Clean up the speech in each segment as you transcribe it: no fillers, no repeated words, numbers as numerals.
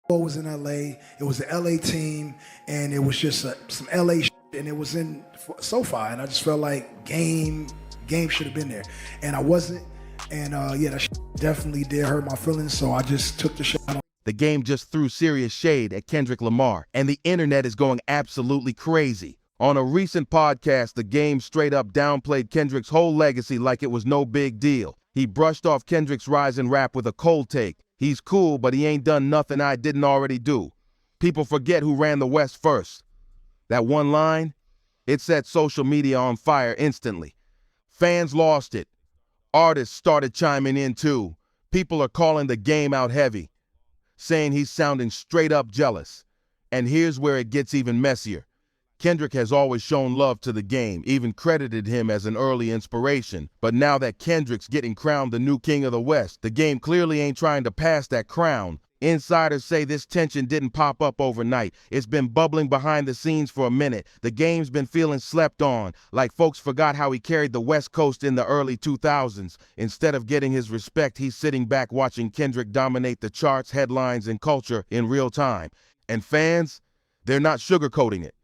Bowl was in LA. It was the LA team, and it was just some LA shit, and it was in SoFi, and I just felt like game should have been there, and I wasn't. And yeah, that shit definitely did hurt my feelings, so I just took the shot on. The game just threw serious shade at Kendrick Lamar, and the internet is going absolutely crazy. On a recent podcast, the game straight up downplayed Kendrick's whole legacy like it was no big deal. He brushed off Kendrick's rise in rap with a cold take. He's cool, but he ain't done nothing I didn't already do. People forget who ran the West first. That one line, it set social media on fire instantly. Fans lost it. Artists started chiming in too. People are calling the game out heavy, saying he's sounding straight up jealous. And here's where it gets even messier. Kendrick has always shown love to the game, even credited him as an early inspiration. But now that Kendrick's getting crowned the new king of the West, the game clearly ain't trying to pass that crown. Insiders say this tension didn't pop up overnight. It's been bubbling behind the scenes for a minute. The game's been feeling slept on, like folks forgot how he carried the West Coast in the early 2000s. Instead of getting his respect, he's sitting back watching Kendrick dominate the charts, headlines, and culture in real time. And fans, they're not sugarcoating it.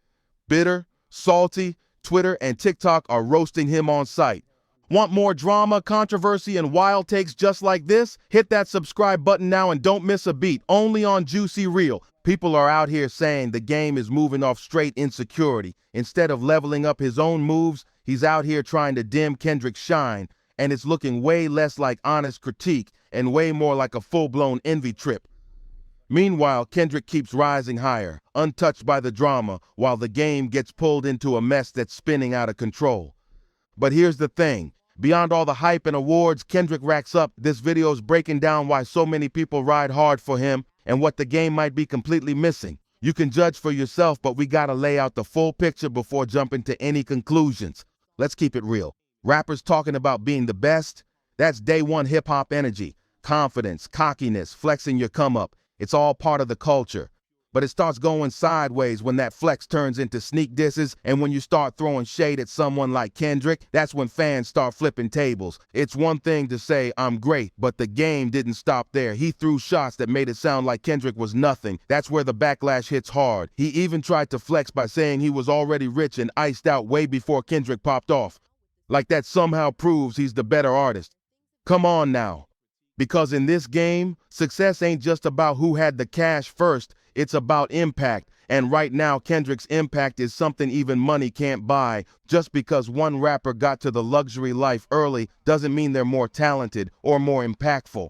Bitter, salty, Twitter and TikTok are roasting him on sight. Want more drama, controversy, and wild takes just like this? Hit that subscribe button now and don't miss a beat. Only on JuicyReel. People are out here saying the game is moving off straight insecurity. Instead of leveling up his own moves, he's out here trying to dim Kendrick's shine, and it's looking way less like honest critique and way more like a full-blown envy trip. Meanwhile, Kendrick keeps rising higher, untouched by the drama, while the game gets pulled into a mess that's spinning out of control. But here's the thing. Beyond all the hype and awards Kendrick racks up, this video's breaking down why so many people ride hard for him and what the game might be completely missing. You can judge for yourself, but we gotta lay out the full picture before jumping to any conclusions. Let's keep it real. Rappers talking about being the best, that's day one hip-hop energy. Confidence, cockiness, flexing your come-up. It's all part of the culture. But it starts going sideways when that flex turns into sneak disses, and when you start throwing shade at someone like Kendrick, that's when fans start flipping tables. It's one thing to say, I'm great, but the game didn't stop there. He threw shots that made it sound like Kendrick was nothing. That's where the backlash hits hard. He even tried to flex by saying he was already rich and iced out way before Kendrick popped off. Like that somehow proves he's the better artist. Come on now. Because in this game, success ain't just about who had the cash first. It's about impact, and right now Kendrick's impact is something even money can't buy. Just because one rapper got to the luxury life early doesn't mean they're more talented or more impactful.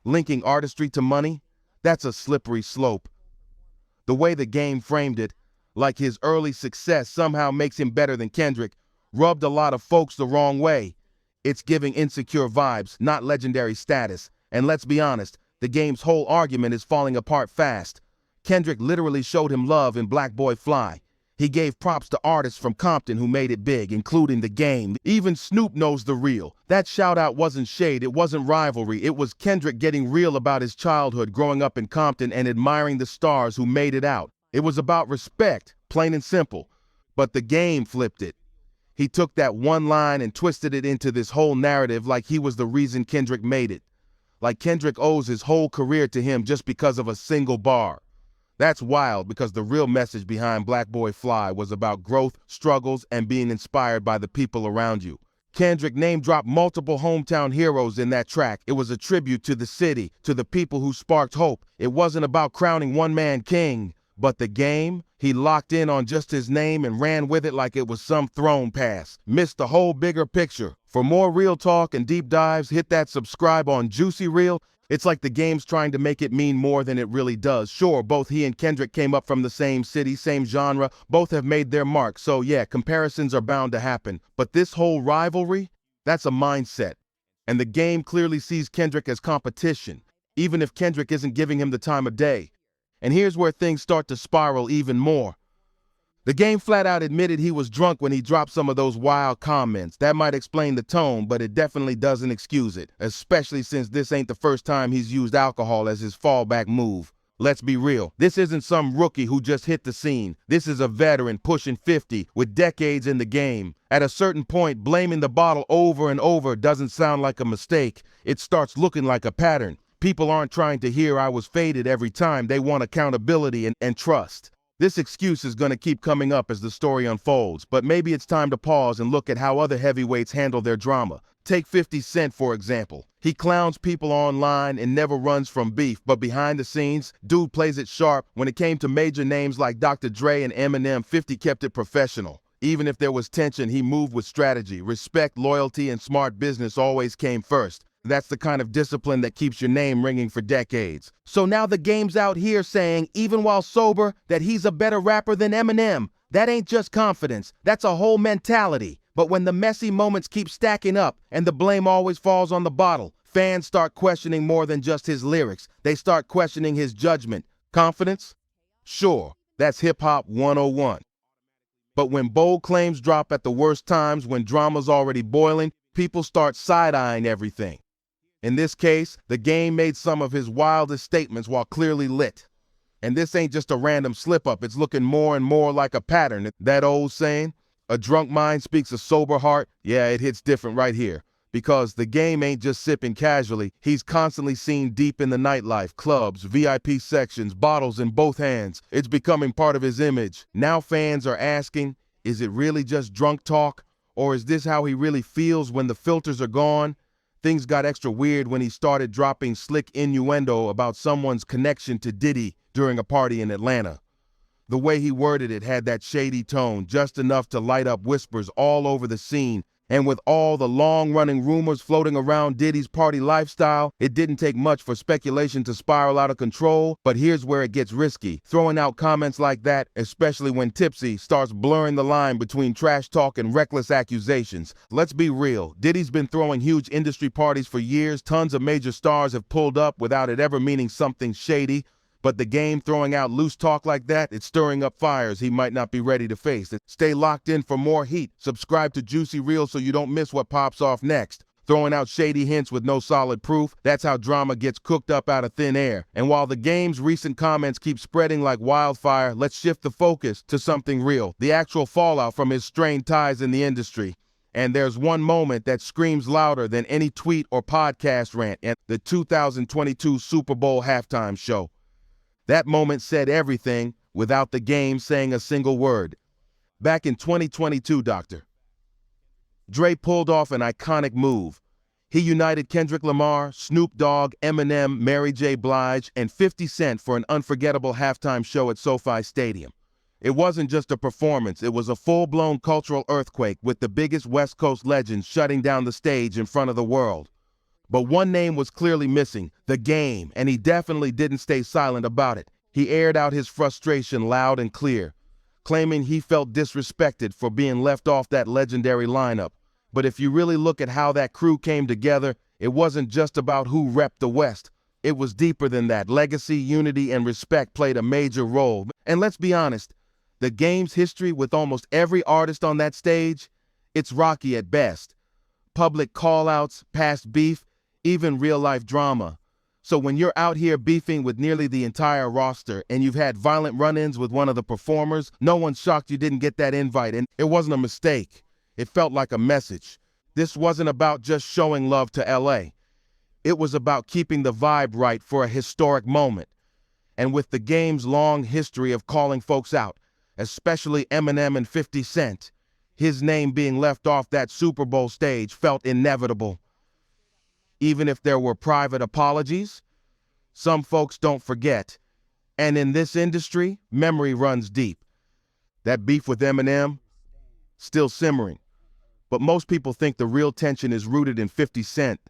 Linking artistry to money? That's a slippery slope. The way the game framed it, like his early success somehow makes him better than Kendrick, rubbed a lot of folks the wrong way. It's giving Insecure vibes, not legendary status. And let's be honest, the game's whole argument is falling apart fast. Kendrick literally showed him love in Black Boy Fly. He gave props to artists from Compton who made it big, including the game. Even Snoop knows the real. That shout out wasn't shade, it wasn't rivalry. It was Kendrick getting real about his childhood growing up in Compton and admiring the stars who made it out. It was about respect, plain and simple. But the game flipped it. He took that one line and twisted it into this whole narrative like he was the reason Kendrick made it. Like Kendrick owes his whole career to him just because of a single bar. That's wild because the real message behind Black Boy Fly was about growth, struggles, and being inspired by the people around you. Kendrick name-dropped multiple hometown heroes in that track. It was a tribute to the city, to the people who sparked hope. It wasn't about crowning one man king. But the game, he locked in on just his name and ran with it like it was some throne pass. Missed the whole bigger picture. For more real talk and deep dives, hit that subscribe on JuicyReel. It's like the game's trying to make it mean more than it really does. Sure, both he and Kendrick came up from the same city, same genre. Both have made their mark. So yeah, comparisons are bound to happen. But this whole rivalry, that's a mindset. And the game clearly sees Kendrick as competition, even if Kendrick isn't giving him the time of day. And here's where things start to spiral even more. The game flat out admitted he was drunk when he dropped some of those wild comments. That might explain the tone, but it definitely doesn't excuse it, especially since this ain't the first time he's used alcohol as his fallback move. Let's be real, this isn't some rookie who just hit the scene. This is a veteran pushing 50 with decades in the game. At a certain point, blaming the bottle over and over doesn't sound like a mistake. It starts looking like a pattern. People aren't trying to hear I was faded every time. They want accountability and trust. This excuse is going to keep coming up as the story unfolds, but maybe it's time to pause and look at how other heavyweights handle their drama. Take 50 Cent, for example. He clowns people online and never runs from beef, but behind the scenes, dude plays it sharp. When it came to major names like Dr. Dre and Eminem, 50 kept it professional. Even if there was tension, he moved with strategy. Respect, loyalty, and smart business always came first. That's the kind of discipline that keeps your name ringing for decades. So now the game's out here saying, even while sober, that he's a better rapper than Eminem. That ain't just confidence, that's a whole mentality. But when the messy moments keep stacking up and the blame always falls on the bottle, fans start questioning more than just his lyrics. They start questioning his judgment. Confidence? Sure, that's hip-hop 101. But when bold claims drop at the worst times, when drama's already boiling, people start side-eyeing everything. In this case, the game made some of his wildest statements while clearly lit. And this ain't just a random slip-up, it's looking more and more like a pattern. That old saying, a drunk mind speaks a sober heart, yeah, it hits different right here. Because the game ain't just sipping casually, he's constantly seen deep in the nightlife, clubs, VIP sections, bottles in both hands. It's becoming part of his image. Now fans are asking, is it really just drunk talk? Or is this how he really feels when the filters are gone? Things got extra weird when he started dropping slick innuendo about someone's connection to Diddy during a party in Atlanta. The way he worded it had that shady tone, just enough to light up whispers all over the scene. And with all the long-running rumors floating around Diddy's party lifestyle, it didn't take much for speculation to spiral out of control. But here's where it gets risky. Throwing out comments like that, especially when tipsy, starts blurring the line between trash talk and reckless accusations. Let's be real. Diddy's been throwing huge industry parties for years. Tons of major stars have pulled up without it ever meaning something shady. But the game throwing out loose talk like that, it's stirring up fires he might not be ready to face. Stay locked in for more heat. Subscribe to JuicyReel so you don't miss what pops off next. Throwing out shady hints with no solid proof, that's how drama gets cooked up out of thin air. And while the game's recent comments keep spreading like wildfire, let's shift the focus to something real. The actual fallout from his strained ties in the industry. And there's one moment that screams louder than any tweet or podcast rant at the 2022 Super Bowl halftime show. That moment said everything without the game saying a single word. Back in 2022, Dre pulled off an iconic move. He united Kendrick Lamar, Snoop Dogg, Eminem, Mary J. Blige, and 50 Cent for an unforgettable halftime show at SoFi Stadium. It wasn't just a performance, it was a full-blown cultural earthquake with the biggest West Coast legends shutting down the stage in front of the world. But one name was clearly missing, the game, and he definitely didn't stay silent about it. He aired out his frustration loud and clear, claiming he felt disrespected for being left off that legendary lineup. But if you really look at how that crew came together, it wasn't just about who repped the West. It was deeper than that. Legacy, unity, and respect played a major role. And let's be honest, the game's history with almost every artist on that stage, it's rocky at best. Public call-outs, past beef, even real-life drama. So when you're out here beefing with nearly the entire roster and you've had violent run-ins with one of the performers, no one's shocked you didn't get that invite, and it wasn't a mistake. It felt like a message. This wasn't about just showing love to LA. It was about keeping the vibe right for a historic moment. And with the game's long history of calling folks out, especially Eminem and 50 Cent, his name being left off that Super Bowl stage felt inevitable. Even if there were private apologies, some folks don't forget. And in this industry, memory runs deep. That beef with Eminem, still simmering. But most people think the real tension is rooted in 50 Cent.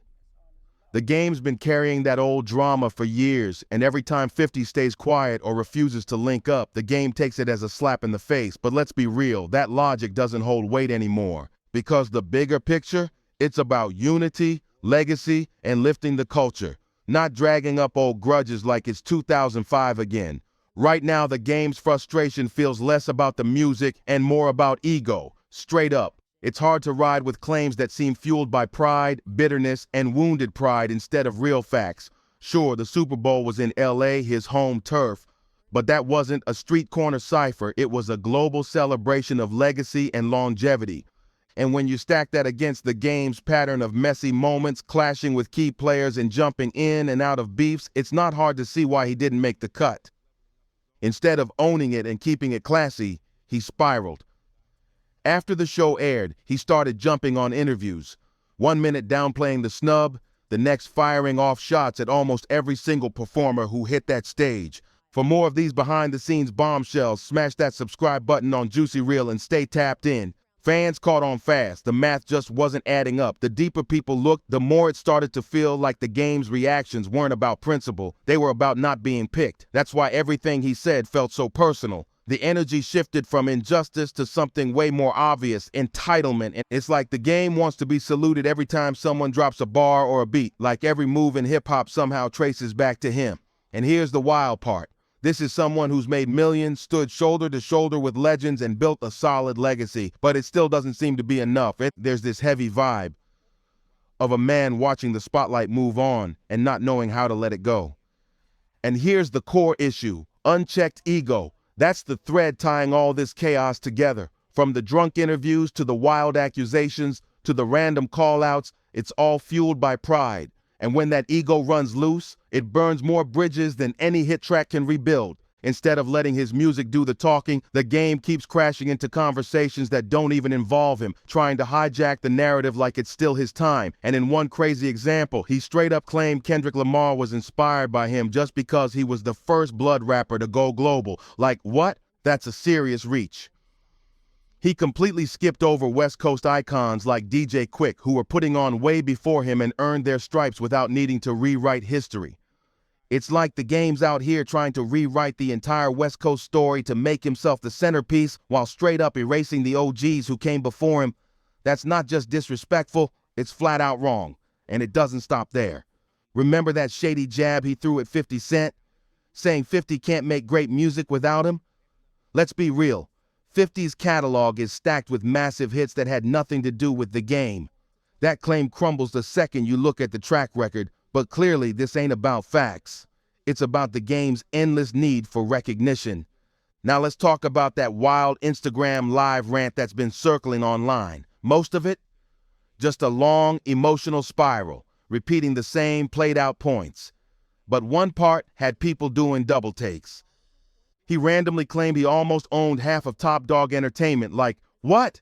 The game's been carrying that old drama for years, and every time 50 stays quiet or refuses to link up, the game takes it as a slap in the face. But let's be real, that logic doesn't hold weight anymore. Because the bigger picture, it's about unity, legacy, and lifting the culture, not dragging up old grudges like it's 2005 again. Right now, the game's frustration feels less about the music and more about ego, straight up. It's hard to ride with claims that seem fueled by pride, bitterness, and wounded pride instead of real facts. Sure, the Super Bowl was in LA, his home turf, but that wasn't a street corner cipher. It was a global celebration of legacy and longevity. And when you stack that against the game's pattern of messy moments, clashing with key players and jumping in and out of beefs, it's not hard to see why he didn't make the cut. Instead of owning it and keeping it classy, he spiraled. After the show aired, he started jumping on interviews. 1 minute downplaying the snub, the next firing off shots at almost every single performer who hit that stage. For more of these behind-the-scenes bombshells, smash that subscribe button on JuicyReel and stay tapped in. Fans caught on fast. The math just wasn't adding up. The deeper people looked, the more it started to feel like the game's reactions weren't about principle. They were about not being picked. That's why everything he said felt so personal. The energy shifted from injustice to something way more obvious, entitlement. And it's like the game wants to be saluted every time someone drops a bar or a beat, like every move in hip-hop somehow traces back to him. And here's the wild part. This is someone who's made millions, stood shoulder to shoulder with legends, and built a solid legacy. But it still doesn't seem to be enough. There's this heavy vibe of a man watching the spotlight move on and not knowing how to let it go. And here's the core issue: unchecked ego. That's the thread tying all this chaos together. From the drunk interviews to the wild accusations to the random call-outs, it's all fueled by pride. And when that ego runs loose, it burns more bridges than any hit track can rebuild. Instead of letting his music do the talking, the game keeps crashing into conversations that don't even involve him, trying to hijack the narrative like it's still his time. And in one crazy example, he straight up claimed Kendrick Lamar was inspired by him just because he was the first blood rapper to go global. Like, what? That's a serious reach. He completely skipped over West Coast icons like DJ Quick, who were putting on way before him and earned their stripes without needing to rewrite history. It's like the game's out here trying to rewrite the entire West Coast story to make himself the centerpiece while straight up erasing the OGs who came before him. That's not just disrespectful, it's flat out wrong. And it doesn't stop there. Remember that shady jab he threw at 50 Cent, saying 50 can't make great music without him? Let's be real. 50's catalog is stacked with massive hits that had nothing to do with the game. That claim crumbles the second you look at the track record, but clearly this ain't about facts. It's about the game's endless need for recognition. Now let's talk about that wild Instagram live rant that's been circling online. Most of it, just a long, emotional spiral, repeating the same played-out points. But one part had people doing double takes. He randomly claimed he almost owned half of Top Dog Entertainment. Like, what?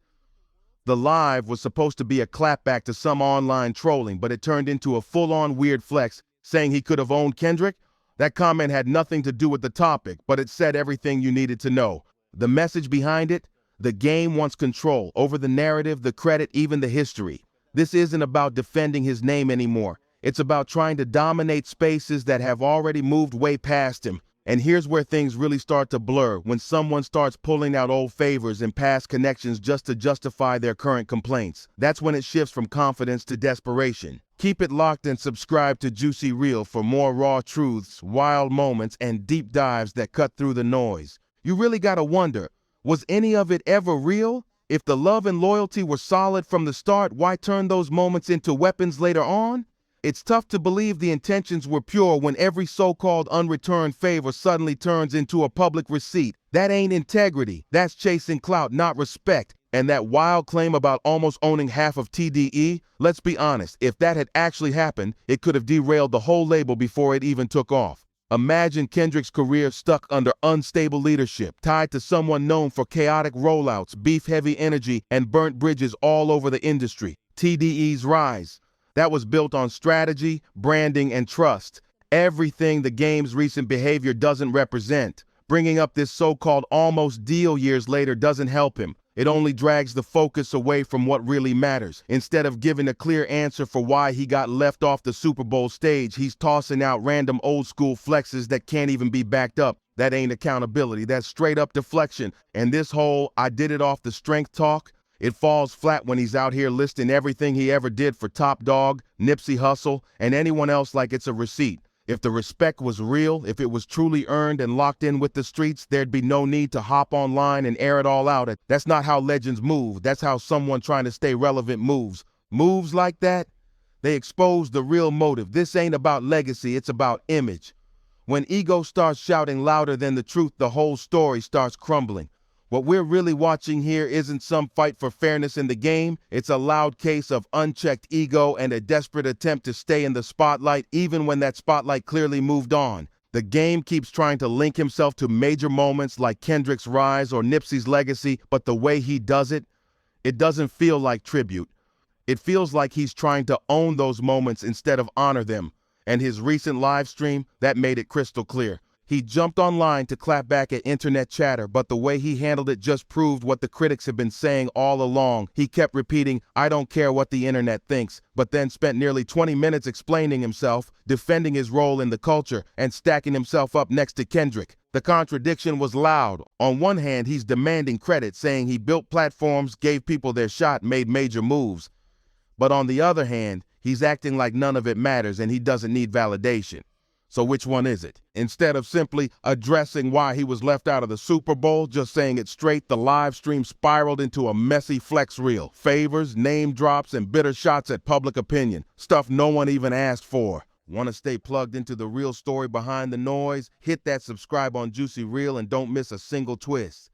The live was supposed to be a clapback to some online trolling, but it turned into a full-on weird flex, saying he could have owned Kendrick. That comment had nothing to do with the topic, but it said everything you needed to know. The message behind it: the game wants control over the narrative, the credit, even the history. This isn't about defending his name anymore. It's about trying to dominate spaces that have already moved way past him. And here's where things really start to blur: when someone starts pulling out old favors and past connections just to justify their current complaints. That's when it shifts from confidence to desperation. Keep it locked and subscribe to JuicyReel for more raw truths, wild moments, and deep dives that cut through the noise. You really gotta wonder, was any of it ever real? If the love and loyalty were solid from the start, why turn those moments into weapons later on? It's tough to believe the intentions were pure when every so-called unreturned favor suddenly turns into a public receipt. That ain't integrity. That's chasing clout, not respect. And that wild claim about almost owning half of TDE, let's be honest, if that had actually happened, it could have derailed the whole label before it even took off. Imagine Kendrick's career stuck under unstable leadership, tied to someone known for chaotic rollouts, beef-heavy energy, and burnt bridges all over the industry. TDE's rise. That was built on strategy, branding, and trust. Everything the game's recent behavior doesn't represent. Bringing up this so-called almost deal years later doesn't help him. It only drags the focus away from what really matters. Instead of giving a clear answer for why he got left off the Super Bowl stage, he's tossing out random old-school flexes that can't even be backed up. That ain't accountability. That's straight-up deflection. And this whole "I did it off the strength" talk, it falls flat when he's out here listing everything he ever did for Top Dog, Nipsey Hussle, and anyone else like it's a receipt. If the respect was real, if it was truly earned and locked in with the streets, there'd be no need to hop online and air it all out. That's not how legends move. That's how someone trying to stay relevant moves. Moves like that, they expose the real motive. This ain't about legacy, it's about image. When ego starts shouting louder than the truth, the whole story starts crumbling. What we're really watching here isn't some fight for fairness in the game. It's a loud case of unchecked ego and a desperate attempt to stay in the spotlight even when that spotlight clearly moved on. The game keeps trying to link himself to major moments like Kendrick's rise or Nipsey's legacy, but the way he does it, it doesn't feel like tribute. It feels like he's trying to own those moments instead of honor them. And his recent live stream, that made it crystal clear. He jumped online to clap back at internet chatter, but the way he handled it just proved what the critics have been saying all along. He kept repeating, "I don't care what the internet thinks," but then spent nearly 20 minutes explaining himself, defending his role in the culture, and stacking himself up next to Kendrick. The contradiction was loud. On one hand, he's demanding credit, saying he built platforms, gave people their shot, made major moves. But on the other hand, he's acting like none of it matters and he doesn't need validation. So which one is it? Instead of simply addressing why he was left out of the Super Bowl, just saying it straight, the live stream spiraled into a messy flex reel. Favors, name drops, and bitter shots at public opinion. Stuff no one even asked for. Want to stay plugged into the real story behind the noise? Hit that subscribe on JuicyReel and don't miss a single twist.